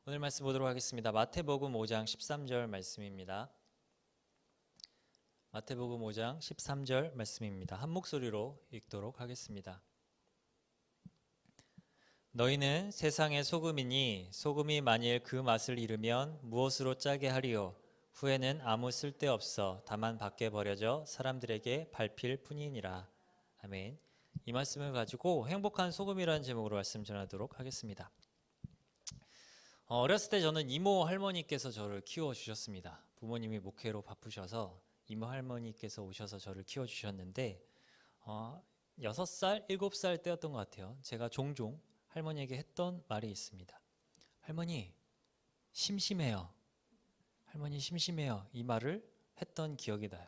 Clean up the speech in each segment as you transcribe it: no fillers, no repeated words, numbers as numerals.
오늘 말씀 보도록 하겠습니다. 마태복음 5장 13절 말씀입니다. 마태복음 5장 13절 말씀입니다. 한 목소리로 읽도록 하겠습니다. 너희는 세상의 소금이니 소금이 만일 그 맛을 잃으면 무엇으로 짜게 하리요? 후에는 아무 쓸데없어 다만 밖에 버려져 사람들에게 밟힐 뿐이니라. 아멘. 이 말씀을 가지고 행복한 소금이라는 제목으로 말씀 전하도록 하겠습니다. 어렸을 때 저는 이모 할머니께서 저를 키워주셨습니다. 부모님이 목회로 바쁘셔서 이모 할머니께서 오셔서 저를 키워주셨는데 6살, 7살 때였던 것 같아요. 제가 종종 할머니에게 했던 말이 있습니다. 할머니 심심해요. 할머니 심심해요. 이 말을 했던 기억이 나요.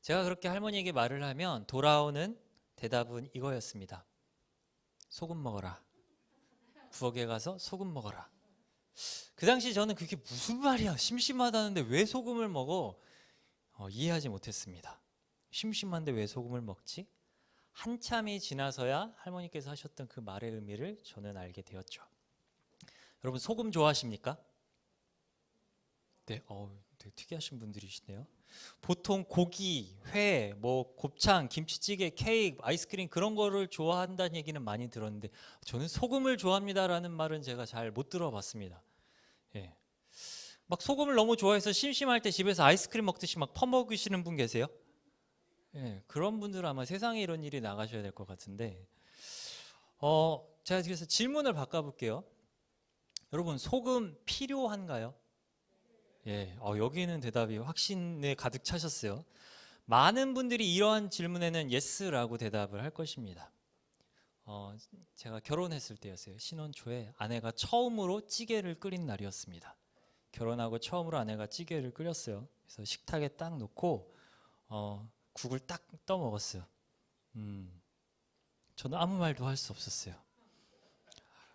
제가 그렇게 할머니에게 말을 하면 돌아오는 대답은 이거였습니다. 소금 먹어라. 부엌에 가서 소금 먹어라. 그 당시 저는 그게 무슨 말이야, 심심하다는데 왜 소금을 먹어? 이해하지 못했습니다. 심심한데 왜 소금을 먹지? 한참이 지나서야 할머니께서 하셨던 그 말의 의미를 저는 알게 되었죠. 여러분 소금 좋아하십니까? 네, 되게 특이하신 분들이시네요. 보통 고기, 회, 곱창, 김치찌개, 케이크, 아이스크림 그런 거를 좋아한다는 얘기는 많이 들었는데 저는 소금을 좋아합니다라는 말은 제가 잘 못 들어봤습니다. 예. 막 소금을 너무 좋아해서 심심할 때 집에서 아이스크림 먹듯이 막 퍼먹으시는 분 계세요? 예, 그런 분들은 아마 세상에 이런 일이 나가셔야 될 것 같은데 제가 그래서 질문을 바꿔볼게요. 여러분 소금 필요한가요? 예, 여기는 대답이 확신에 가득 차셨어요. 많은 분들이 이러한 질문에는 예스라고 대답을 할 것입니다. 제가 결혼했을 때였어요. 신혼 초에 아내가 처음으로 찌개를 끓인 날이었습니다. 결혼하고 처음으로 아내가 찌개를 끓였어요. 그래서 식탁에 딱 놓고 국을 딱 떠 먹었어요. 저는 아무 말도 할 수 없었어요.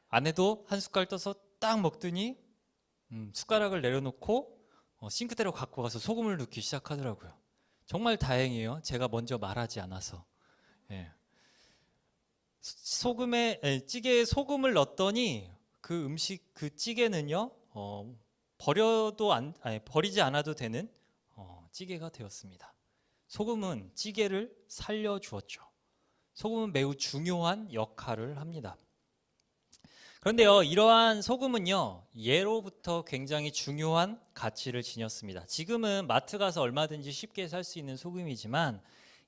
아내도 한 숟갈 떠서 딱 먹더니 숟가락을 내려놓고 싱크대로 갖고 가서 소금을 넣기 시작하더라고요. 정말 다행이에요. 제가 먼저 말하지 않아서. 예. 찌개에 소금을 넣었더니 그 찌개는요 버리지 않아도 되는 찌개가 되었습니다. 소금은 찌개를 살려주었죠. 소금은 매우 중요한 역할을 합니다. 그런데요, 이러한 소금은요, 예로부터 굉장히 중요한 가치를 지녔습니다. 지금은 마트 가서 얼마든지 쉽게 살 수 있는 소금이지만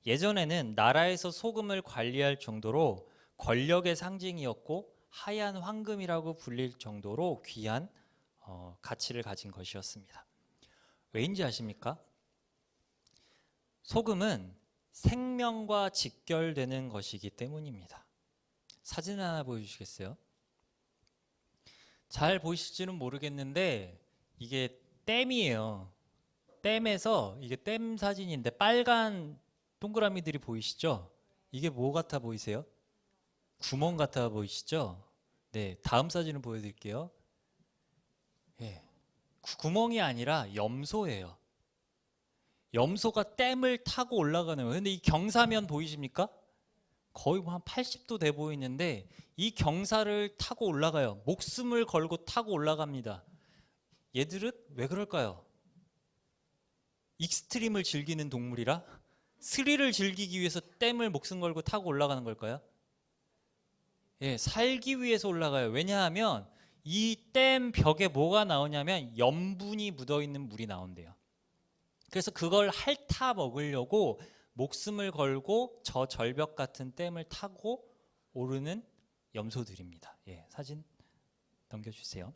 예전에는 나라에서 소금을 관리할 정도로 권력의 상징이었고 하얀 황금이라고 불릴 정도로 귀한 가치를 가진 것이었습니다. 왜인지 아십니까? 소금은 생명과 직결되는 것이기 때문입니다. 사진 하나 보여주시겠어요? 잘 보이실지는 모르겠는데 이게 댐이에요. 댐에서 이게 댐 사진인데 빨간 동그라미들이 보이시죠? 이게 뭐 같아 보이세요? 구멍 같아 보이시죠? 네, 다음 사진을 보여드릴게요. 예, 구멍이 아니라 염소예요. 염소가 댐을 타고 올라가는 거예요. 근데 이 경사면 보이십니까? 거의 한 80도 돼 보이는데 이 경사를 타고 올라가요. 목숨을 걸고 타고 올라갑니다. 얘들은 왜 그럴까요? 익스트림을 즐기는 동물이라 스릴을 즐기기 위해서 댐을 목숨 걸고 타고 올라가는 걸까요? 예, 살기 위해서 올라가요. 왜냐하면 이 댐 벽에 뭐가 나오냐면 염분이 묻어있는 물이 나온대요. 그래서 그걸 핥아 먹으려고 목숨을 걸고 저 절벽 같은 댐을 타고 오르는 염소들입니다. 예, 사진 넘겨주세요.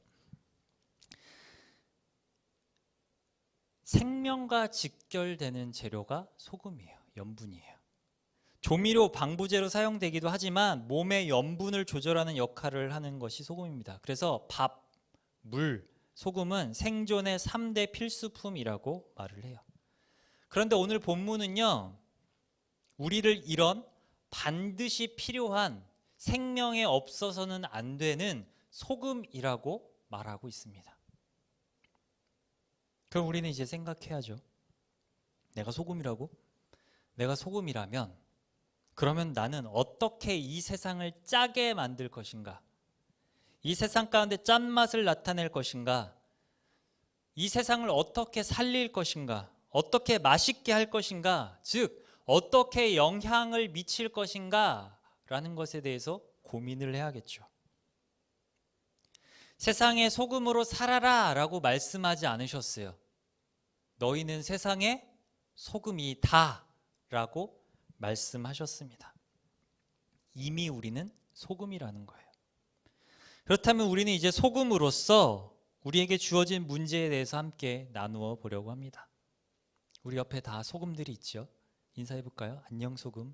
생명과 직결되는 재료가 소금이에요. 염분이에요. 조미료, 방부제로 사용되기도 하지만 몸의 염분을 조절하는 역할을 하는 것이 소금입니다. 그래서 밥, 물, 소금은 생존의 3대 필수품이라고 말을 해요. 그런데 오늘 본문은요, 우리를 이런 반드시 필요한 생명에 없어서는 안 되는 소금이라고 말하고 있습니다. 그럼 우리는 이제 생각해야죠. 내가 소금이라고? 내가 소금이라면 그러면 나는 어떻게 이 세상을 짜게 만들 것인가? 이 세상 가운데 짠맛을 나타낼 것인가? 이 세상을 어떻게 살릴 것인가? 어떻게 맛있게 할 것인가? 즉 어떻게 영향을 미칠 것인가? 라는 것에 대해서 고민을 해야겠죠. 세상의 소금으로 살아라 라고 말씀하지 않으셨어요. 너희는 세상의 소금이다 라고 말씀하셨습니다. 이미 우리는 소금이라는 거예요. 그렇다면 우리는 이제 소금으로서 우리에게 주어진 문제에 대해서 함께 나누어 보려고 합니다. 우리 옆에 다 소금들이 있죠. 인사해 볼까요? 안녕 소금.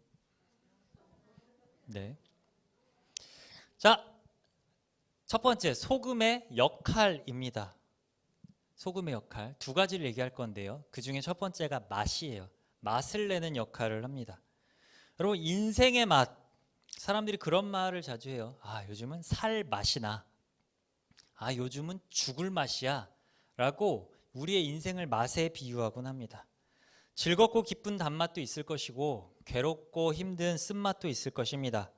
네. 자, 첫 번째 소금의 역할입니다. 소금의 역할 두 가지를 얘기할 건데요. 그 중에 첫 번째가 맛이에요. 맛을 내는 역할을 합니다. 여러분 인생의 맛, 사람들이 그런 말을 자주 해요. 아 요즘은 살 맛이 나. 아 요즘은 죽을 맛이야 라고 우리의 인생을 맛에 비유하곤 합니다. 즐겁고 기쁜 단맛도 있을 것이고 괴롭고 힘든 쓴맛도 있을 것입니다.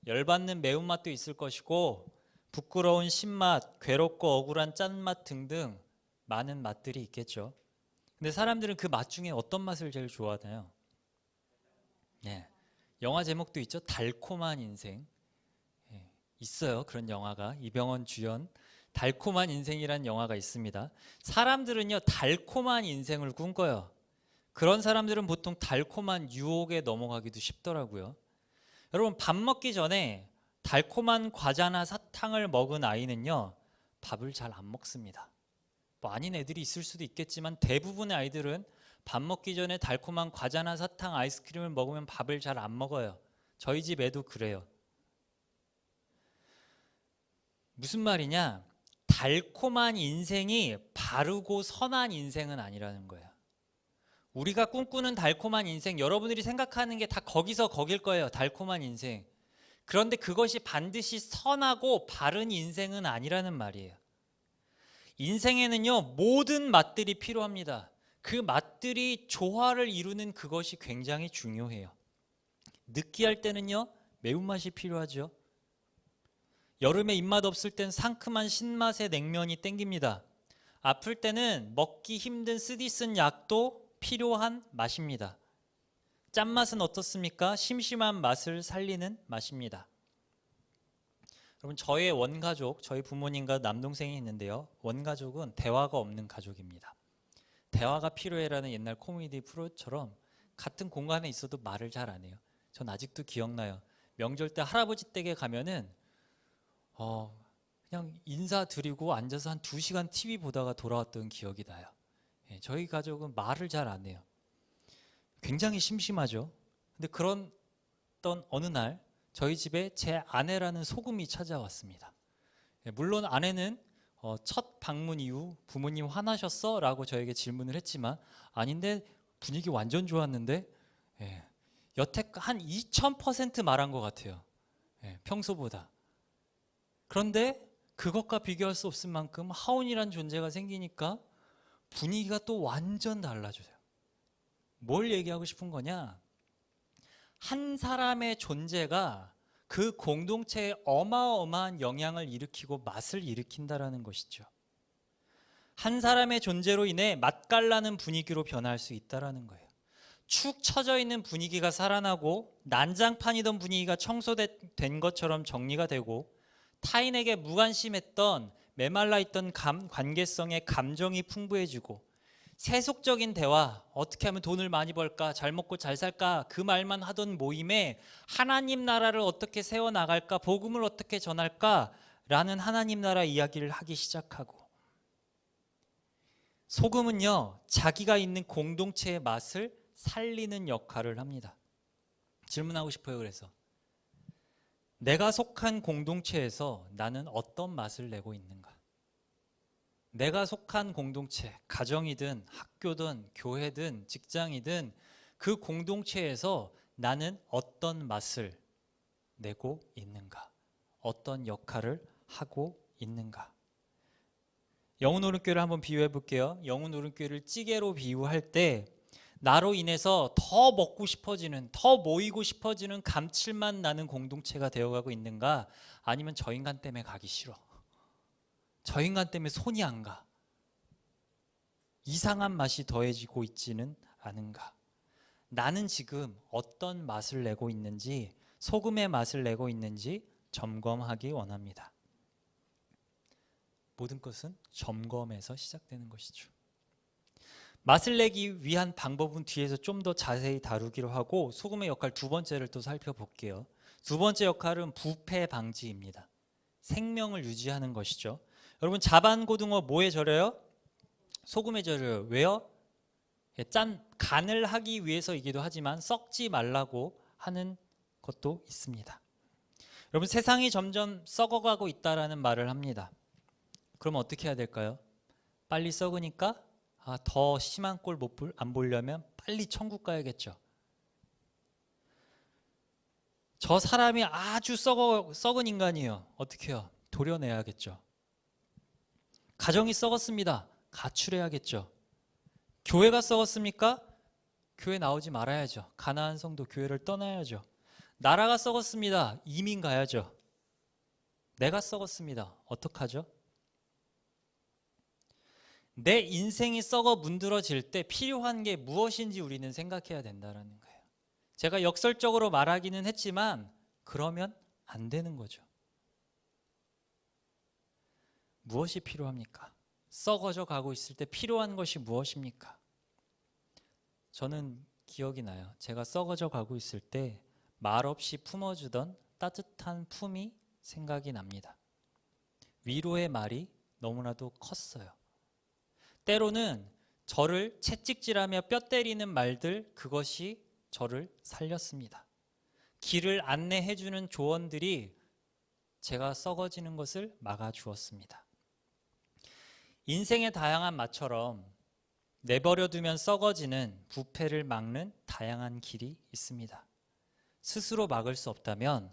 열받는 매운맛도 있을 것이고 부끄러운 신맛, 괴롭고 억울한 짠맛 등등 많은 맛들이 있겠죠. 근데 사람들은 그 맛 중에 어떤 맛을 제일 좋아하나요? 네, 영화 제목도 있죠. 달콤한 인생. 네, 있어요. 그런 영화가 이병헌 주연 달콤한 인생이라는 영화가 있습니다. 사람들은요 달콤한 인생을 꿈꿔요. 그런 사람들은 보통 달콤한 유혹에 넘어가기도 쉽더라고요. 여러분 밥 먹기 전에 달콤한 과자나 사탕을 먹은 아이는요 밥을 잘 안 먹습니다. 뭐 아닌 애들이 있을 수도 있겠지만 대부분의 아이들은 밥 먹기 전에 달콤한 과자나 사탕, 아이스크림을 먹으면 밥을 잘 안 먹어요. 저희 집 애도 그래요. 무슨 말이냐? 달콤한 인생이 바르고 선한 인생은 아니라는 거예요. 우리가 꿈꾸는 달콤한 인생, 여러분들이 생각하는 게 다 거기서 거길 거예요. 달콤한 인생. 그런데 그것이 반드시 선하고 바른 인생은 아니라는 말이에요. 인생에는요 모든 맛들이 필요합니다. 그 맛들이 조화를 이루는 그것이 굉장히 중요해요. 느끼할 때는요 매운맛이 필요하죠. 여름에 입맛 없을 땐 상큼한 신맛의 냉면이 땡깁니다. 아플 때는 먹기 힘든 쓰디쓴 약도 필요한 맛입니다. 짠맛은 어떻습니까? 심심한 맛을 살리는 맛입니다. 여러분 저의 원가족, 저희 부모님과 남동생이 있는데요. 원가족은 대화가 없는 가족입니다. 대화가 필요해라는 옛날 코미디 프로처럼 같은 공간에 있어도 말을 잘 안 해요. 전 아직도 기억나요. 명절 때 할아버지 댁에 가면은 그냥 인사드리고 앉아서 한 2시간 TV 보다가 돌아왔던 기억이 나요. 저희 가족은 말을 잘 안 해요. 굉장히 심심하죠. 근데 그런 어느 날 저희 집에 제 아내라는 소금이 찾아왔습니다. 물론 아내는 첫 방문 이후 부모님 화나셨어? 라고 저에게 질문을 했지만 아닌데 분위기 완전 좋았는데 여태 한 2000% 말한 것 같아요. 평소보다. 그런데 그것과 비교할 수 없을 만큼 하온이란 존재가 생기니까 분위기가 또 완전 달라져요. 뭘 얘기하고 싶은 거냐? 한 사람의 존재가 그 공동체에 어마어마한 영향을 일으키고 맛을 일으킨다라는 것이죠. 한 사람의 존재로 인해 맛깔나는 분위기로 변할 수 있다라는 거예요. 축 처져 있는 분위기가 살아나고 난장판이던 분위기가 청소된 것처럼 정리가 되고 타인에게 무관심했던 메말라 있던 관계성의 감정이 풍부해지고 세속적인 대화, 어떻게 하면 돈을 많이 벌까, 잘 먹고 잘 살까 그 말만 하던 모임에 하나님 나라를 어떻게 세워나갈까, 복음을 어떻게 전할까 라는 하나님 나라 이야기를 하기 시작하고 소금은요 자기가 있는 공동체의 맛을 살리는 역할을 합니다. 질문하고 싶어요. 그래서 내가 속한 공동체에서 나는 어떤 맛을 내고 있는가? 내가 속한 공동체, 가정이든 학교든 교회든 직장이든 그 공동체에서 나는 어떤 맛을 내고 있는가? 어떤 역할을 하고 있는가? 영혼 오른교를 한번 비유해 볼게요. 영혼 오른교를 찌개로 비유할 때 나로 인해서 더 먹고 싶어지는, 더 모이고 싶어지는 감칠맛 나는 공동체가 되어가고 있는가? 아니면 저 인간 때문에 가기 싫어. 저 인간 때문에 손이 안 가? 이상한 맛이 더해지고 있지는 않은가? 나는 지금 어떤 맛을 내고 있는지, 소금의 맛을 내고 있는지 점검하기 원합니다. 모든 것은 점검에서 시작되는 것이죠. 맛을 내기 위한 방법은 뒤에서 좀 더 자세히 다루기로 하고, 소금의 역할 두 번째를 또 살펴볼게요. 두 번째 역할은 부패 방지입니다. 생명을 유지하는 것이죠. 여러분, 자반고등어 뭐에 절여요? 소금에 절여요. 왜요? 간을 하기 위해서이기도 하지만 썩지 말라고 하는 것도 있습니다. 여러분, 세상이 점점 썩어가고 있다라는 말을 합니다. 그럼 어떻게 해야 될까요? 빨리 썩으니까 더 심한 꼴 안 보려면 빨리 천국 가야겠죠. 저 사람이 아주 썩은 인간이에요. 어떻게 해요? 도려내야겠죠. 가정이 썩었습니다. 가출해야겠죠. 교회가 썩었습니까? 교회 나오지 말아야죠. 가나안 성도 교회를 떠나야죠. 나라가 썩었습니다. 이민 가야죠. 내가 썩었습니다. 어떡하죠? 내 인생이 썩어 문드러질 때 필요한 게 무엇인지 우리는 생각해야 된다는 거예요. 제가 역설적으로 말하기는 했지만 그러면 안 되는 거죠. 무엇이 필요합니까? 썩어져 가고 있을 때 필요한 것이 무엇입니까? 저는 기억이 나요. 제가 썩어져 가고 있을 때 말없이 품어주던 따뜻한 품이 생각이 납니다. 위로의 말이 너무나도 컸어요. 때로는 저를 채찍질하며 뼈 때리는 말들, 그것이 저를 살렸습니다. 길을 안내해주는 조언들이 제가 썩어지는 것을 막아주었습니다. 인생의 다양한 맛처럼 내버려두면 썩어지는 부패를 막는 다양한 길이 있습니다. 스스로 막을 수 없다면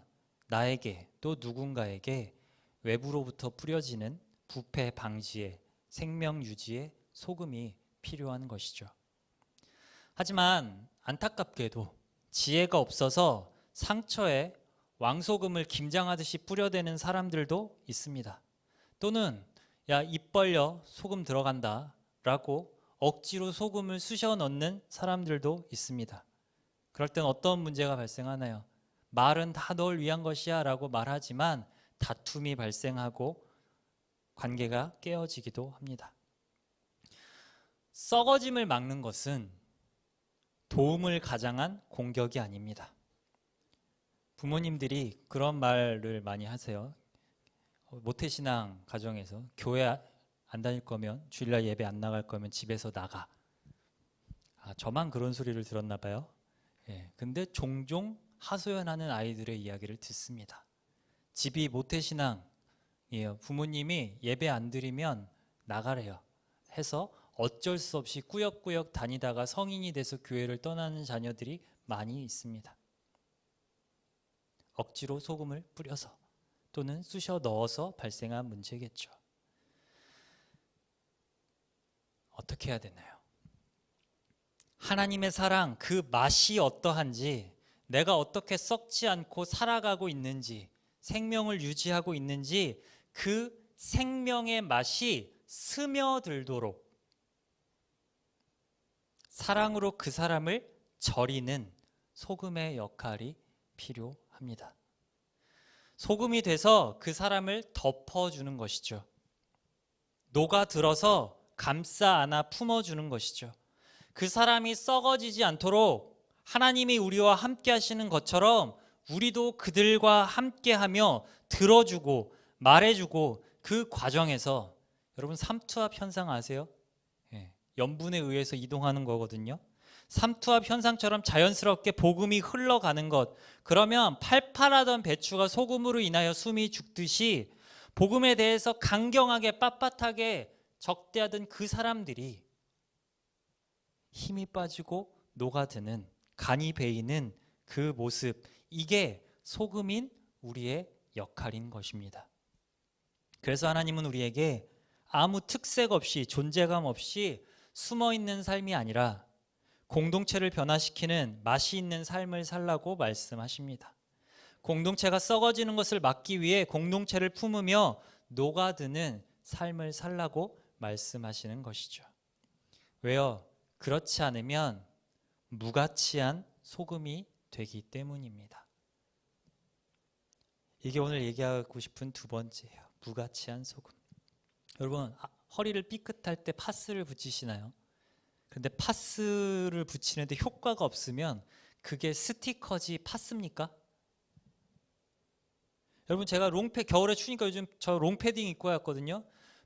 나에게 또 누군가에게 외부로부터 뿌려지는 부패 방지에, 생명 유지에 소금이 필요한 것이죠. 하지만 안타깝게도 지혜가 없어서 상처에 왕소금을 김장하듯이 뿌려대는 사람들도 있습니다. 또는 야, 입 벌려 소금 들어간다 라고 억지로 소금을 쑤셔 넣는 사람들도 있습니다. 그럴 땐 어떤 문제가 발생하나요? 말은 다 널 위한 것이야 라고 말하지만 다툼이 발생하고 관계가 깨어지기도 합니다. 썩어짐을 막는 것은 도움을 가장한 공격이 아닙니다. 부모님들이 그런 말을 많이 하세요. 모태신앙 가정에서 교회 안 다닐 거면, 주일날 예배 안 나갈 거면 집에서 나가. 저만 그런 소리를 들었나 봐요. 근데 종종 하소연하는 아이들의 이야기를 듣습니다. 집이 모태신앙이에요. 부모님이 예배 안 드리면 나가래요. 해서 어쩔 수 없이 꾸역꾸역 다니다가 성인이 돼서 교회를 떠나는 자녀들이 많이 있습니다. 억지로 소금을 뿌려서 또는 쑤셔 넣어서 발생한 문제겠죠. 어떻게 해야 되나요? 하나님의 사랑, 그 맛이 어떠한지, 내가 어떻게 썩지 않고 살아가고 있는지, 생명을 유지하고 있는지, 그 생명의 맛이 스며들도록 사랑으로 그 사람을 절이는 소금의 역할이 필요합니다. 소금이 돼서 그 사람을 덮어주는 것이죠. 녹아들어서 감싸 안아 품어주는 것이죠. 그 사람이 썩어지지 않도록 하나님이 우리와 함께 하시는 것처럼 우리도 그들과 함께하며 들어주고 말해주고, 그 과정에서 여러분 삼투압 현상 아세요? 염분에 의해서 이동하는 거거든요. 삼투압 현상처럼 자연스럽게 복음이 흘러가는 것, 그러면 팔팔하던 배추가 소금으로 인하여 숨이 죽듯이 복음에 대해서 강경하게 빳빳하게 적대하던 그 사람들이 힘이 빠지고 녹아드는, 간이 배이는 그 모습, 이게 소금인 우리의 역할인 것입니다. 그래서 하나님은 우리에게 아무 특색 없이, 존재감 없이 숨어있는 삶이 아니라 공동체를 변화시키는 맛이 있는 삶을 살라고 말씀하십니다. 공동체가 썩어지는 것을 막기 위해 공동체를 품으며 녹아드는 삶을 살라고 말씀하시는 것이죠. 왜요? 그렇지 않으면 무가치한 소금이 되기 때문입니다. 이게 오늘 얘기하고 싶은 두 번째예요. 무가치한 소금. 여러분, 허리를 삐끗할 때 파스를 붙이시나요? 그런데 파스를 붙이는데 효과가 없으면 그게 스티커지 파스입니까? 여러분, 제가 겨울에 추우니까 요즘 저 롱패딩 입고 왔거든요.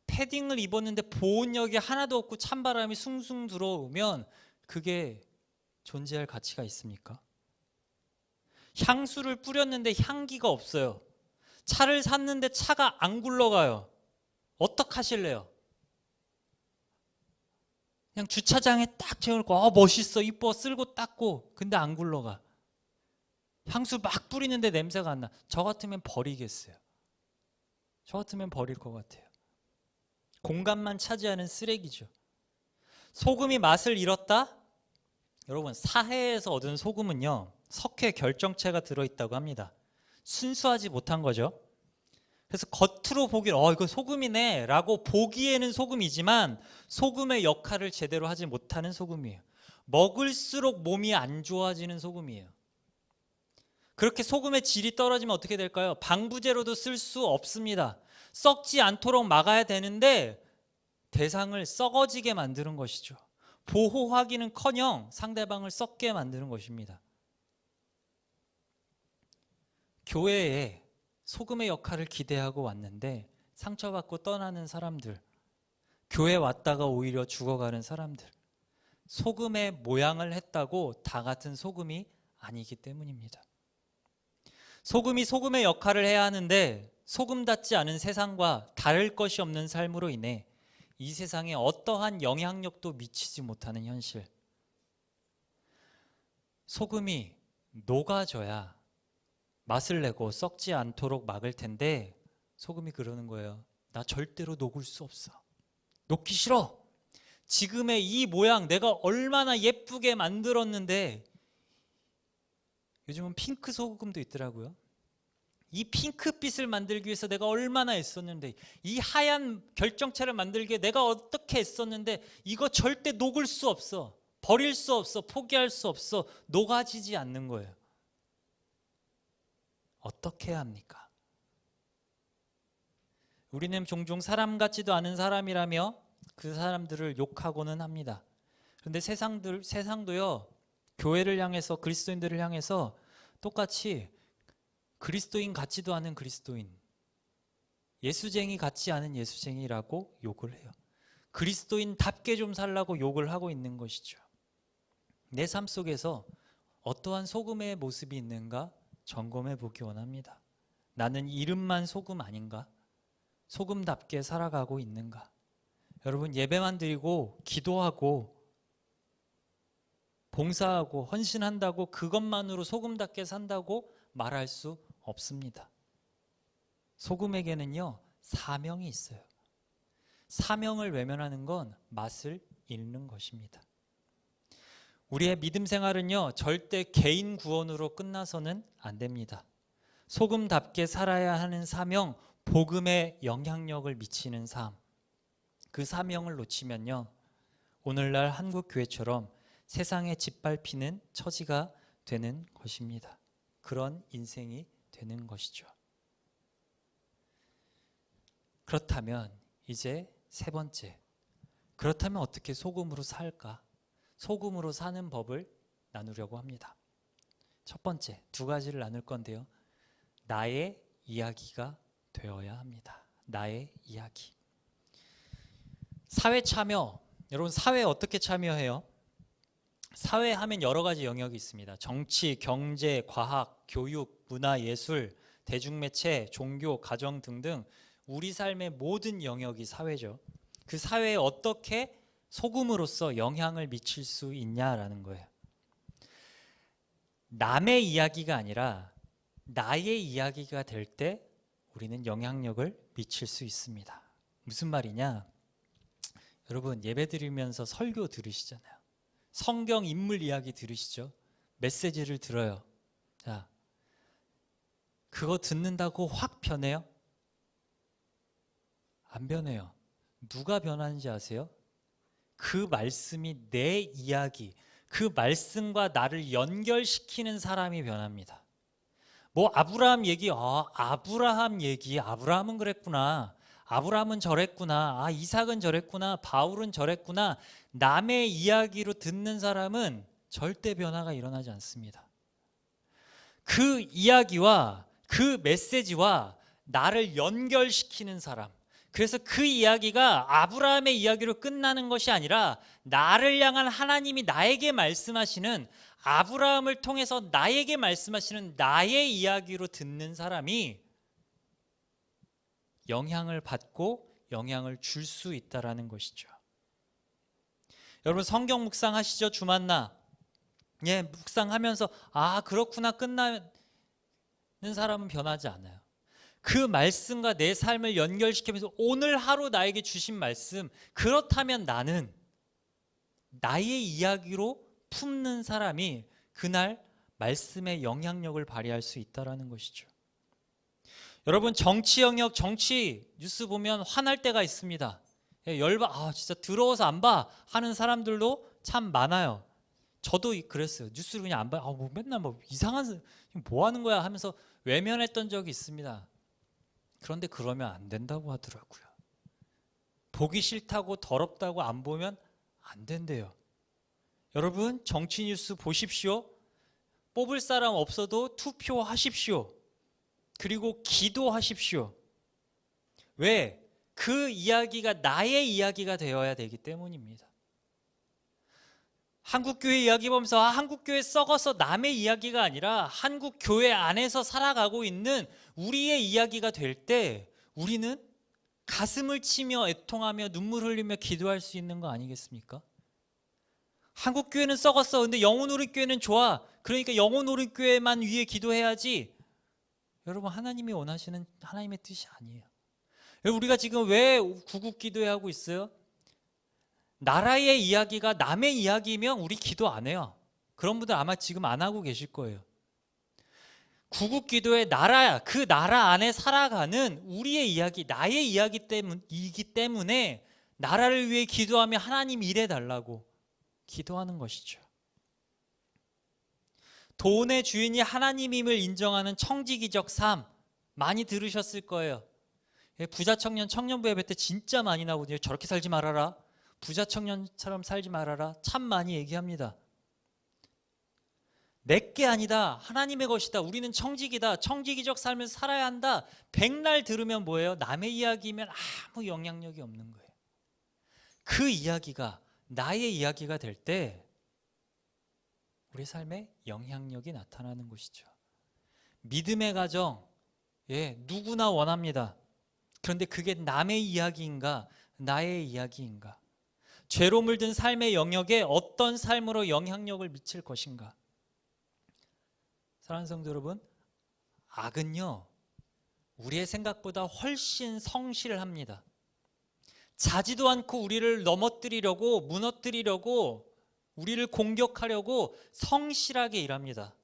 패딩을 입었는데 보온력이 하나도 없고 찬바람이 숭숭 들어오면 그게 존재할 가치가 있습니까? 향수를 뿌렸는데 향기가 없어요. 차를 샀는데 차가 안 굴러가요. 어떡하실래요? 그냥 주차장에 딱 재워놓고 멋있어, 이뻐, 쓸고 닦고, 근데 안 굴러가. 향수 막 뿌리는데 냄새가 안 나. 저 같으면 버리겠어요. 저 같으면 버릴 것 같아요. 공간만 차지하는 쓰레기죠. 소금이 맛을 잃었다? 여러분, 사해에서 얻은 소금은요, 석회 결정체가 들어있다고 합니다. 순수하지 못한 거죠. 그래서 겉으로 보기엔 이거 소금이네 라고 보기에는 소금이지만 소금의 역할을 제대로 하지 못하는 소금이에요. 먹을수록 몸이 안 좋아지는 소금이에요. 그렇게 소금의 질이 떨어지면 어떻게 될까요? 방부제로도 쓸 수 없습니다. 썩지 않도록 막아야 되는데 대상을 썩어지게 만드는 것이죠. 보호하기는커녕 상대방을 썩게 만드는 것입니다. 교회에 소금의 역할을 기대하고 왔는데 상처받고 떠나는 사람들, 교회 왔다가 오히려 죽어가는 사람들, 소금의 모양을 했다고 다 같은 소금이 아니기 때문입니다. 소금이 소금의 역할을 해야 하는데 소금답지 않은 세상과 다를 것이 없는 삶으로 인해 이 세상에 어떠한 영향력도 미치지 못하는 현실. 소금이 녹아져야 맛을 내고 썩지 않도록 막을 텐데 소금이 그러는 거예요. 나 절대로 녹을 수 없어. 녹기 싫어. 지금의 이 모양 내가 얼마나 예쁘게 만들었는데, 요즘은 핑크 소금도 있더라고요. 이 핑크빛을 만들기 위해서 내가 얼마나 애썼는데, 이 하얀 결정체를 만들기 위해 내가 어떻게 애썼는데 이거 절대 녹을 수 없어. 버릴 수 없어. 포기할 수 없어. 녹아지지 않는 거예요. 어떻게 해야 합니까? 우리는 종종 사람 같지도 않은 사람이라며 그 사람들을 욕하고는 합니다. 그런데 세상도요, 교회를 향해서, 그리스도인들을 향해서 똑같이 그리스도인 같지도 않은 그리스도인, 예수쟁이 같지 않은 예수쟁이라고 욕을 해요. 그리스도인답게 좀 살라고 욕을 하고 있는 것이죠. 내 삶 속에서 어떠한 소금의 모습이 있는가 점검해 보기 원합니다. 나는 이름만 소금 아닌가? 소금답게 살아가고 있는가? 여러분, 예배만 드리고 기도하고 봉사하고 헌신한다고 그것만으로 소금답게 산다고 말할 수 없습니다. 소금에게는요, 사명이 있어요. 사명을 외면하는 건 맛을 잃는 것입니다. 우리의 믿음 생활은요, 절대 개인 구원으로 끝나서는 안 됩니다. 소금답게 살아야 하는 사명, 복음에 영향력을 미치는 삶, 그 사명을 놓치면요, 오늘날 한국 교회처럼 세상에 짓밟히는 처지가 되는 것입니다. 그런 인생이 되는 것이죠. 그렇다면 이제 세 번째, 그렇다면 어떻게 소금으로 살까? 소금으로 사는 법을 나누려고 합니다. 첫 번째, 두 가지를 나눌 건데요, 나의 이야기가 되어야 합니다. 나의 이야기. 사회 참여, 여러분 사회에 어떻게 참여해요? 사회 하면 여러 가지 영역이 있습니다. 정치, 경제, 과학, 교육, 문화, 예술, 대중매체, 종교, 가정 등등 우리 삶의 모든 영역이 사회죠. 그 사회에 어떻게 소금으로서 영향을 미칠 수 있냐라는 거예요. 남의 이야기가 아니라 나의 이야기가 될 때 우리는 영향력을 미칠 수 있습니다. 무슨 말이냐? 여러분, 예배드리면서 설교 들으시잖아요. 성경 인물 이야기 들으시죠? 메시지를 들어요. 자, 그거 듣는다고 확 변해요? 안 변해요. 누가 변하는지 아세요? 그 말씀이 내 이야기, 그 말씀과 나를 연결시키는 사람이 변합니다. 뭐 아브라함 얘기, 아브라함 얘기, 아브라함은 그랬구나, 아브라함은 저랬구나, 이삭은 저랬구나, 바울은 저랬구나, 남의 이야기로 듣는 사람은 절대 변화가 일어나지 않습니다. 그 이야기와 그 메시지와 나를 연결시키는 사람, 그래서 그 이야기가 아브라함의 이야기로 끝나는 것이 아니라 나를 향한 하나님이 나에게 말씀하시는, 아브라함을 통해서 나에게 말씀하시는 나의 이야기로 듣는 사람이 영향을 받고 영향을 줄 수 있다라는 것이죠. 여러분 성경 묵상하시죠? 주만나. 예, 묵상하면서 그렇구나 끝나는 사람은 변하지 않아요. 그 말씀과 내 삶을 연결시키면서 오늘 하루 나에게 주신 말씀, 그렇다면 나는 나의 이야기로 품는 사람이 그날 말씀의 영향력을 발휘할 수 있다는 것이죠. 여러분 정치 영역, 정치 뉴스 보면 화날 때가 있습니다. 진짜 더러워서 안 봐 하는 사람들도 참 많아요. 저도 그랬어요. 뉴스를 그냥 안 봐요. 뭐 맨날 뭐 이상한, 뭐 하는 거야 하면서 외면했던 적이 있습니다. 그런데 그러면 안 된다고 하더라고요. 보기 싫다고 더럽다고 안 보면 안 된대요. 여러분 정치 뉴스 보십시오. 뽑을 사람 없어도 투표하십시오. 그리고 기도하십시오. 왜? 그 이야기가 나의 이야기가 되어야 되기 때문입니다. 한국교회 이야기 보면서 한국교회 썩어서 남의 이야기가 아니라 한국교회 안에서 살아가고 있는 우리의 이야기가 될 때 우리는 가슴을 치며 애통하며 눈물 흘리며 기도할 수 있는 거 아니겠습니까? 한국교회는 썩었어. 근데 영혼우리교회는 좋아. 그러니까 영혼우리교회만 위해 기도해야지. 여러분 하나님이 원하시는 하나님의 뜻이 아니에요. 우리가 지금 왜 구국기도회 하고 있어요? 나라의 이야기가 남의 이야기면 우리 기도 안 해요. 그런 분들 아마 지금 안 하고 계실 거예요. 구국기도의 나라야, 그 나라 안에 살아가는 우리의 이야기, 나의 이야기이기 때문에 나라를 위해 기도하며 하나님 일해달라고 기도하는 것이죠. 돈의 주인이 하나님임을 인정하는 청지기적 삶 많이 들으셨을 거예요. 부자 청년 청년부 예배 때 진짜 많이 나오거든요. 저렇게 살지 말아라, 부자 청년처럼 살지 말아라, 참 많이 얘기합니다. 내게 아니다, 하나님의 것이다, 우리는 청지기다, 청지기적 삶을 살아야 한다. 백날 들으면 뭐예요? 남의 이야기면 아무 영향력이 없는 거예요. 그 이야기가 나의 이야기가 될 때 우리 삶에 영향력이 나타나는 것이죠. 믿음의 가정, 누구나 원합니다. 그런데 그게 남의 이야기인가 나의 이야기인가? 죄로 물든 삶의 영역에 어떤 삶으로 영향력을 미칠 것인가? 사랑하는 성도 여러분, 악은요 우리의 생각보다 훨씬 성실합니다. 자지도 않고 우리를 넘어뜨리려고, 무너뜨리려고, 우리를 공격하려고 성실하게 일합니다.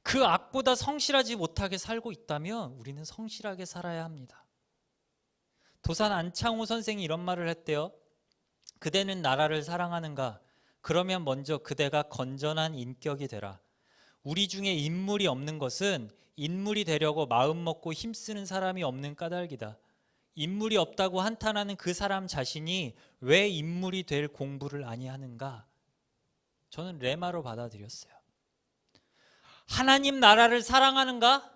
그 악보다 성실하지 못하게 살고 있다면 우리는 성실하게 살아야 합니다. 도산 안창호 선생이 이런 말을 했대요. 그대는 나라를 사랑하는가? 그러면 먼저 그대가 건전한 인격이 되라. 우리 중에 인물이 없는 것은 인물이 되려고 마음 먹고 힘쓰는 사람이 없는 까닭이다. 인물이 없다고 한탄하는 그 사람 자신이 왜 인물이 될 공부를 아니하는가? 저는 레마로 받아들였어요. 하나님 나라를 사랑하는가?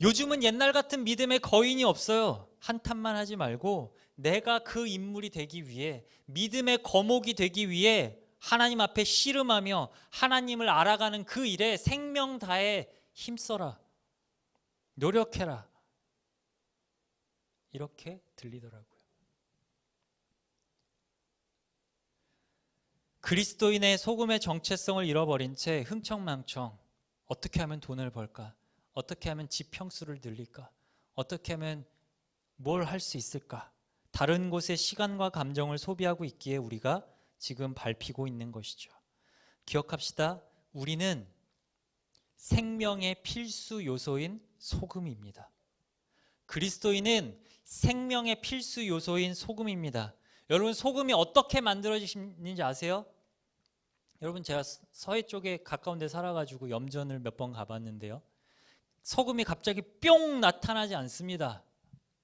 요즘은 옛날 같은 믿음의 거인이 없어요. 한탄만 하지 말고 내가 그 인물이 되기 위해, 믿음의 거목이 되기 위해 하나님 앞에 씨름하며 하나님을 알아가는 그 일에 생명 다해 힘써라, 노력해라, 이렇게 들리더라고요. 그리스도인의 소금의 정체성을 잃어버린 채 흥청망청 어떻게 하면 돈을 벌까? 어떻게 하면 집 평수를 늘릴까? 어떻게 하면 뭘 할 수 있을까? 다른 곳에 시간과 감정을 소비하고 있기에 우리가 지금 밟히고 있는 것이죠. 기억합시다. 우리는 생명의 필수 요소인 소금입니다. 그리스도인은 생명의 필수 요소인 소금입니다. 여러분, 소금이 어떻게 만들어지는지 아세요? 여러분, 제가 서해 쪽에 가까운 데 살아가지고 염전을 몇 번 가봤는데요, 소금이 갑자기 뿅 나타나지 않습니다.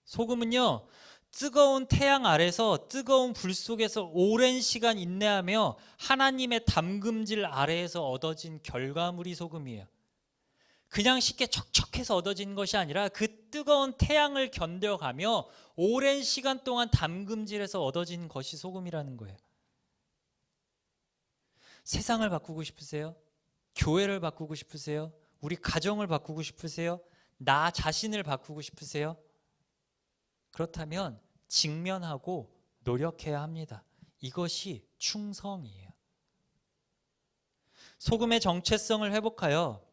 소금은요, 뜨거운 태양 아래서 뜨거운 불 속에서 오랜 시간 인내하며 하나님의 담금질 아래에서 얻어진 결과물이 소금이에요. 그냥 쉽게 척척해서 얻어진 것이 아니라 그 뜨거운 태양을 견뎌가며 오랜 시간 동안 담금질해서 얻어진 것이 소금이라는 거예요. 세상을 바꾸고 싶으세요? 교회를 바꾸고 싶으세요? 우리 가정을 바꾸고 싶으세요? 나 자신을 바꾸고 싶으세요? 그렇다면 직면하고 노력해야 합니다. 이것이 충성이에요. 소금의 정체성을 회복하여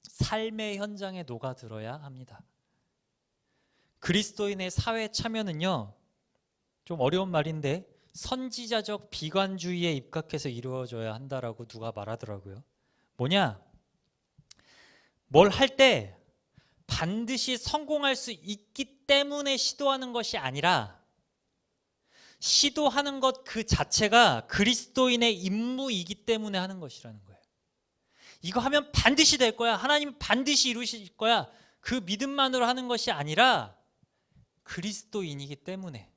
삶의 현장에 녹아들어야 합니다. 그리스도인의 사회 참여는요, 좀 어려운 말인데 선지자적 비관주의에 입각해서 이루어져야 한다라고 누가 말하더라고요. 뭐냐? 뭘 할 때 반드시 성공할 수 있기 때문에 시도하는 것이 아니라 시도하는 것 그 자체가 그리스도인의 임무이기 때문에 하는 것이라는 거예요. 이거 하면 반드시 될 거야. 하나님 반드시 이루실 거야. 그 믿음만으로 하는 것이 아니라 그리스도인이기 때문에,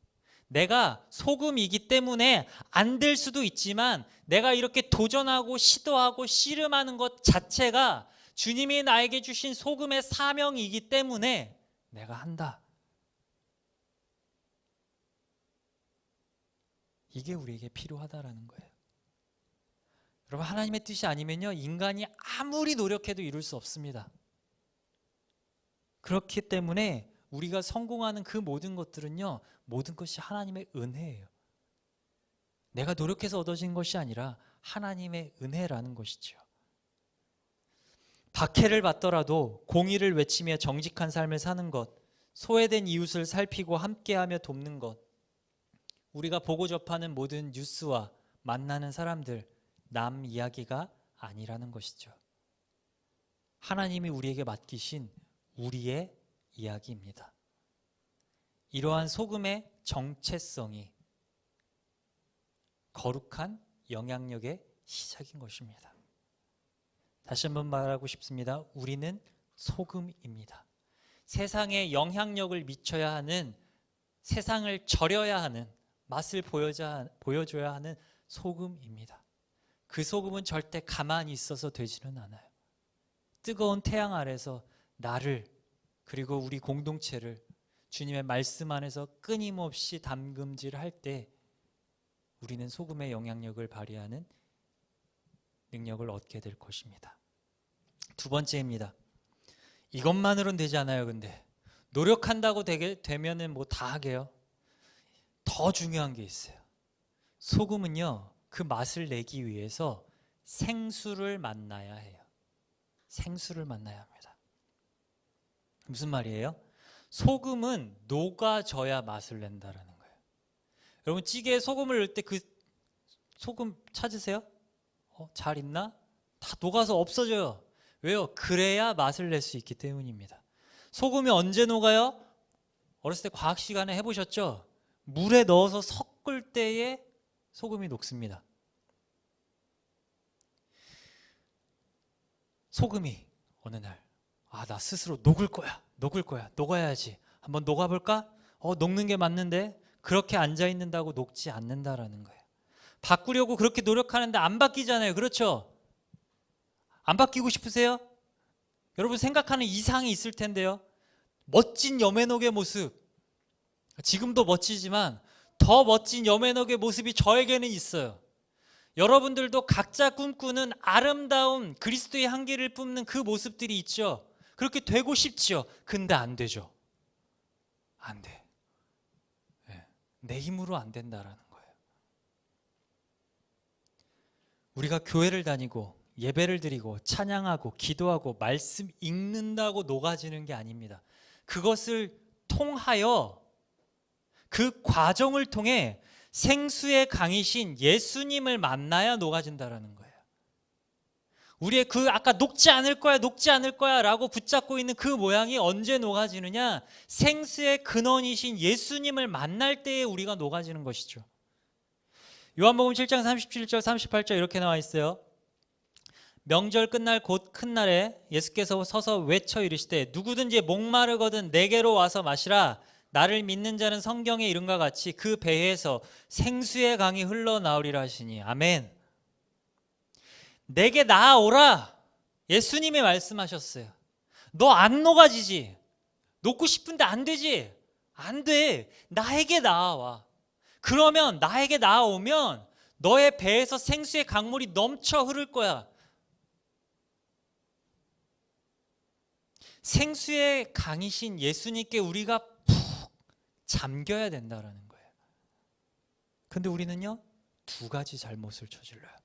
내가 소금이기 때문에 안 될 수도 있지만 내가 이렇게 도전하고 시도하고 씨름하는 것 자체가 주님이 나에게 주신 소금의 사명이기 때문에 내가 한다. 이게 우리에게 필요하다라는 거예요. 여러분, 하나님의 뜻이 아니면요, 인간이 아무리 노력해도 이룰 수 없습니다. 그렇기 때문에 우리가 성공하는 그 모든 것들은요, 모든 것이 하나님의 은혜예요. 내가 노력해서 얻어진 것이 아니라 하나님의 은혜라는 것이죠. 박해를 받더라도 공의를 외치며 정직한 삶을 사는 것, 소외된 이웃을 살피고 함께하며 돕는 것, 우리가 보고 접하는 모든 뉴스와 만나는 사람들, 남 이야기가 아니라는 것이죠. 하나님이 우리에게 맡기신 우리의 이야기입니다. 이러한 소금의 정체성이 거룩한 영향력의 시작인 것입니다. 다시 한번 말하고 싶습니다. 우리는 소금입니다. 세상에 영향력을 미쳐야 하는, 세상을 절여야 하는, 맛을 보여줘야 하는 소금입니다. 그 소금은 절대 가만히 있어서 되지는 않아요. 뜨거운 태양 아래서 나를, 그리고 우리 공동체를 주님의 말씀 안에서 끊임없이 담금질할 때 우리는 소금의 영향력을 발휘하는 능력을 얻게 될 것입니다. 두 번째입니다. 이것만으로는 되지 않아요. 근데 노력한다고 되면은 뭐 다 하게요. 더 중요한 게 있어요. 소금은요, 그 맛을 내기 위해서 생수를 만나야 해요. 생수를 만나야 합니다. 무슨 말이에요? 소금은 녹아져야 맛을 낸다라는 거예요. 여러분, 찌개에 소금을 넣을 때 그 소금 찾으세요? 잘 있나? 다 녹아서 없어져요. 왜요? 그래야 맛을 낼 수 있기 때문입니다. 소금이 언제 녹아요? 어렸을 때 과학 시간에 해보셨죠? 물에 넣어서 섞을 때에 소금이 녹습니다. 소금이 어느 날, 나 스스로 녹을 거야. 녹아야지. 한번 녹아볼까? 녹는 게 맞는데, 그렇게 앉아있는다고 녹지 않는다라는 거예요. 바꾸려고 그렇게 노력하는데 안 바뀌잖아요. 그렇죠? 안 바뀌고 싶으세요? 여러분, 생각하는 이상이 있을 텐데요. 멋진 여매녹의 모습, 지금도 멋지지만 더 멋진 여매녹의 모습이 저에게는 있어요. 여러분들도 각자 꿈꾸는 아름다운 그리스도의 향기를 뿜는 그 모습들이 있죠. 그렇게 되고 싶지요. 근데 안 되죠. 안 돼. 내 힘으로 안 된다라는 거예요. 우리가 교회를 다니고 예배를 드리고 찬양하고 기도하고 말씀 읽는다고 녹아지는 게 아닙니다. 그것을 통하여, 그 과정을 통해 생수의 강이신 예수님을 만나야 녹아진다라는 거예요. 우리의 그 아까 녹지 않을 거야, 녹지 않을 거야 라고 붙잡고 있는 그 모양이 언제 녹아지느냐? 생수의 근원이신 예수님을 만날 때에 우리가 녹아지는 것이죠. 요한복음 7장 37절 38절 이렇게 나와 있어요. 명절 끝날 곧 큰 날에 예수께서 서서 외쳐 이르시되 누구든지 목마르거든 내게로 와서 마시라. 나를 믿는 자는 성경에 이른과 같이 그 배에서 생수의 강이 흘러나오리라 하시니. 아멘. 내게 나아오라. 예수님이 말씀하셨어요. 너 안 녹아지지? 녹고 싶은데 안 되지? 안 돼. 나에게 나아와. 그러면 나에게 나아오면 너의 배에서 생수의 강물이 넘쳐 흐를 거야. 생수의 강이신 예수님께 우리가 푹 잠겨야 된다라는 거예요. 근데 우리는요, 두 가지 잘못을 저질러요.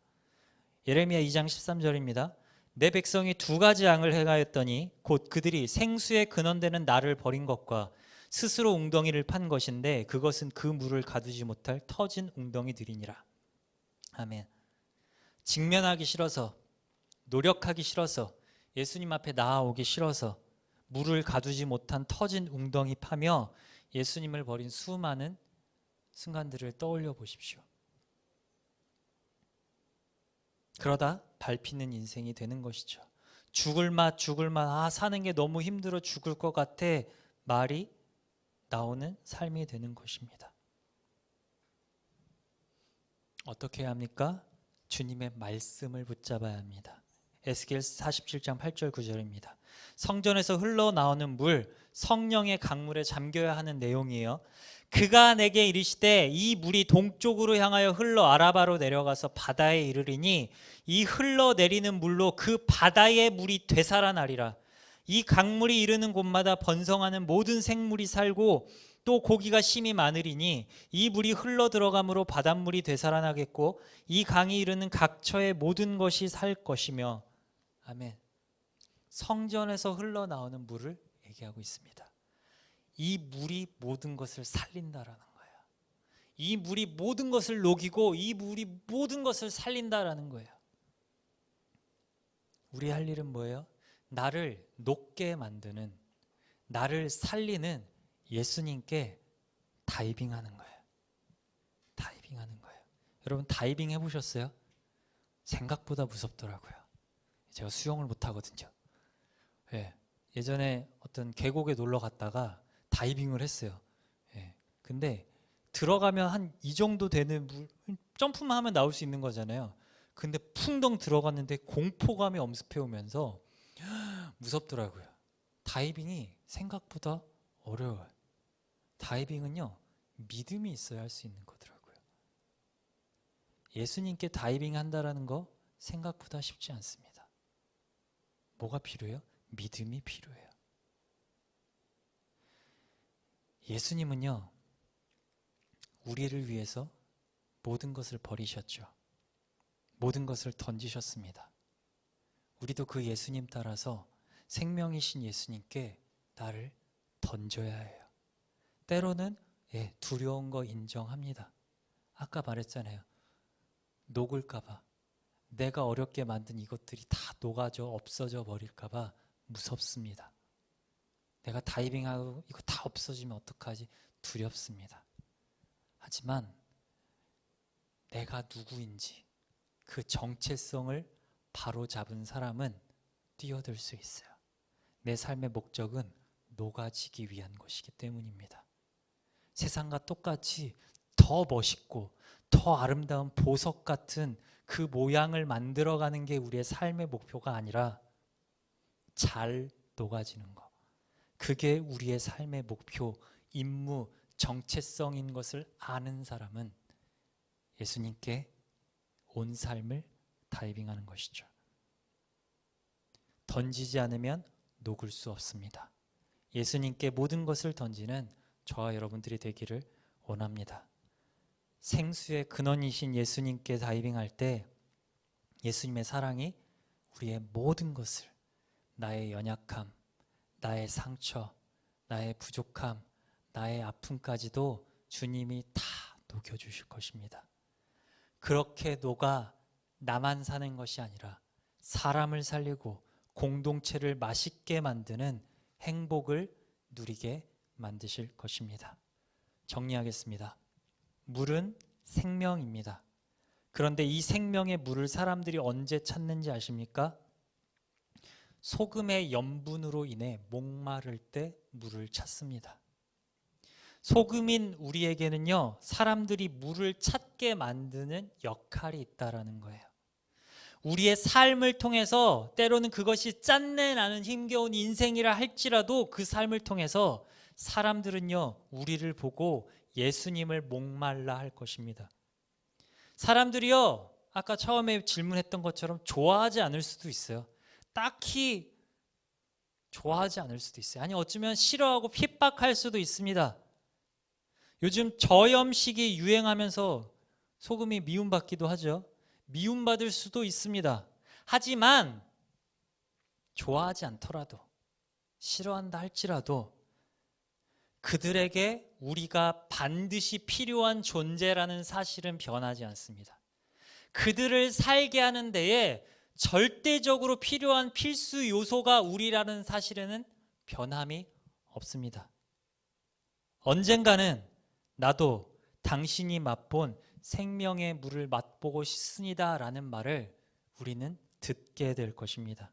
예레미야 2장 13절입니다. 내 백성이 두 가지 양을 행하였더니 곧 그들이 생수의 근원되는 나를 버린 것과 스스로 웅덩이를 판 것인데 그것은 그 물을 가두지 못할 터진 웅덩이들이니라. 아멘. 직면하기 싫어서, 노력하기 싫어서, 예수님 앞에 나아오기 싫어서 물을 가두지 못한 터진 웅덩이 파며 예수님을 버린 수많은 순간들을 떠올려 보십시오. 그러다 밟히는 인생이 되는 것이죠. 죽을 맛, 사는 게 너무 힘들어 죽을 것 같아 말이 나오는 삶이 되는 것입니다. 어떻게 해야 합니까? 주님의 말씀을 붙잡아야 합니다. 에스겔 47장 8절 9절입니다. 성전에서 흘러나오는 물, 성령의 강물에 잠겨야 하는 내용이에요. 그가 내게 이르시되 이 물이 동쪽으로 향하여 흘러 아라바로 내려가서 바다에 이르리니 이 흘러내리는 물로 그 바다의 물이 되살아나리라. 이 강물이 이르는 곳마다 번성하는 모든 생물이 살고 또 고기가 심이 많으리니 이 물이 흘러 들어감으로 바닷물이 되살아나겠고 이 강이 이르는 각처의 모든 것이 살 것이며. 아멘. 성전에서 흘러나오는 물을 얘기하고 있습니다. 이 물이 모든 것을 살린다라는 거예요. 이 물이 모든 것을 녹이고 이 물이 모든 것을 살린다라는 거예요. 우리 할 일은 뭐예요? 나를 녹게 만드는, 나를 살리는 예수님께 다이빙하는 거예요. 다이빙하는 거예요. 여러분 다이빙 해보셨어요? 생각보다 무섭더라고요. 제가 수영을 못하거든요. 예, 예전에 어떤 계곡에 놀러 갔다가 다이빙을 했어요. 예, 근데 들어가면 한 이 정도 되는 물, 점프만 하면 나올 수 있는 거잖아요. 근데 풍덩 들어갔는데 공포감이 엄습해 오면서 무섭더라고요. 다이빙이 생각보다 어려워요. 다이빙은요, 믿음이 있어야 할 수 있는 거더라고요. 예수님께 다이빙 한다라는 거 생각보다 쉽지 않습니다. 뭐가 필요해요? 믿음이 필요해요. 예수님은요, 우리를 위해서 모든 것을 버리셨죠. 모든 것을 던지셨습니다. 우리도 그 예수님 따라서 생명이신 예수님께 나를 던져야 해요. 때로는 두려운 거 인정합니다. 아까 말했잖아요. 녹을까봐, 내가 어렵게 만든 이것들이 다 녹아져 없어져 버릴까봐 무섭습니다. 내가 다이빙하고 이거 다 없어지면 어떡하지? 두렵습니다. 하지만 내가 누구인지 그 정체성을 바로 잡은 사람은 뛰어들 수 있어요. 내 삶의 목적은 녹아지기 위한 것이기 때문입니다. 세상과 똑같이 더 멋있고 더 아름다운 보석 같은 그 모양을 만들어가는 게 우리의 삶의 목표가 아니라 잘 녹아지는 것, 그게 우리의 삶의 목표, 임무, 정체성인 것을 아는 사람은 예수님께 온 삶을 다이빙하는 것이죠. 던지지 않으면 녹을 수 없습니다. 예수님께 모든 것을 던지는 저와 여러분들이 되기를 원합니다. 생수의 근원이신 예수님께 다이빙할 때 예수님의 사랑이 우리의 모든 것을, 나의 연약함, 나의 상처, 나의 부족함, 나의 아픔까지도 주님이 다 녹여주실 것입니다. 그렇게 녹아 나만 사는 것이 아니라 사람을 살리고 공동체를 맛있게 만드는 행복을 누리게 만드실 것입니다. 정리하겠습니다. 물은 생명입니다. 그런데 이 생명의 물을 사람들이 언제 찾는지 아십니까? 소금의 염분으로 인해 목마를 때 물을 찾습니다. 소금인 우리에게는요, 사람들이 물을 찾게 만드는 역할이 있다라는 거예요. 우리의 삶을 통해서 때로는 그것이 짠내 나는 힘겨운 인생이라 할지라도 그 삶을 통해서 사람들은요, 우리를 보고 예수님을 목말라 할 것입니다. 사람들이요, 아까 처음에 질문했던 것처럼 좋아하지 않을 수도 있어요. 딱히 좋아하지 않을 수도 있어요. 아니, 어쩌면 싫어하고 핍박할 수도 있습니다. 요즘 저염식이 유행하면서 소금이 미움받기도 하죠. 미움받을 수도 있습니다. 하지만 좋아하지 않더라도, 싫어한다 할지라도 그들에게 우리가 반드시 필요한 존재라는 사실은 변하지 않습니다. 그들을 살게 하는 데에 절대적으로 필요한 필수 요소가 우리라는 사실에는 변함이 없습니다. 언젠가는 나도 당신이 맛본 생명의 물을 맛보고 싶습니다 라는 말을 우리는 듣게 될 것입니다.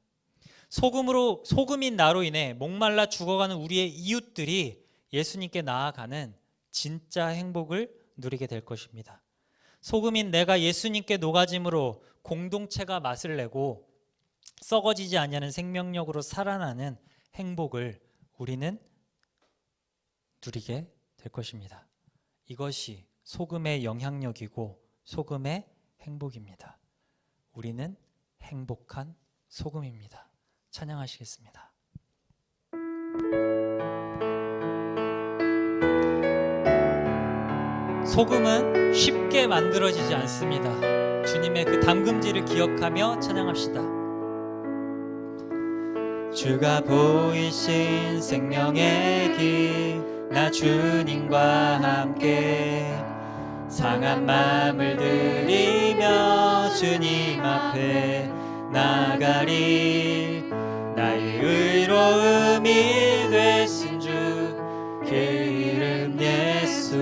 소금인 나로 인해 목말라 죽어가는 우리의 이웃들이 예수님께 나아가는 진짜 행복을 누리게 될 것입니다. 소금인 내가 예수님께 녹아짐으로 공동체가 맛을 내고 썩어지지 아니하는 생명력으로 살아나는 행복을 우리는 누리게 될 것입니다. 이것이 소금의 영향력이고 소금의 행복입니다. 우리는 행복한 소금입니다. 찬양하시겠습니다. 소금은 쉽게 만들어지지 않습니다. 주님의 그 담금질을 기억하며 찬양합시다. 주가 보이신 생명의 길 나 주님과 함께 상한 마음을 들이며 주님 앞에 나가리. 나의 의로움이 되신 주 그 이름 예수,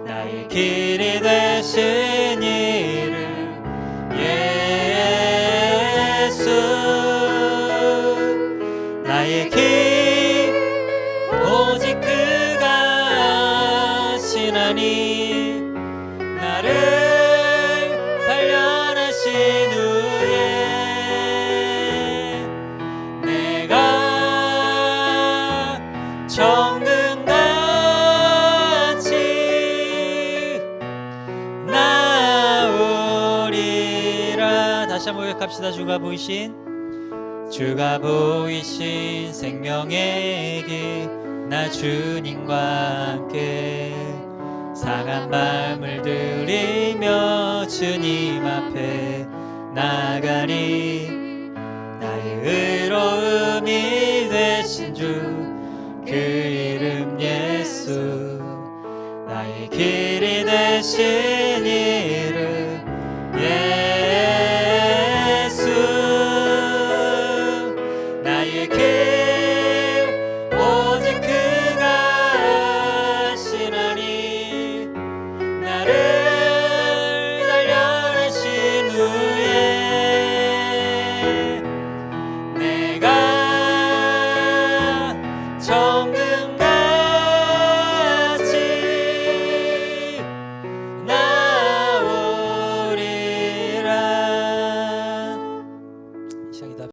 나의 길이 되신 이름 예수, 나의 길 오직 그가 하시나니. 나를 단련하신 후에 내가 정금같이 나오리라. 다시 한번 고백합시다. 주가 보이신 생명의 길 나 주님과 함께 상한 마음을 들이며 주님 앞에 나가리. 나의 의로움이 되신 주 그 이름 예수, 나의 길이 되신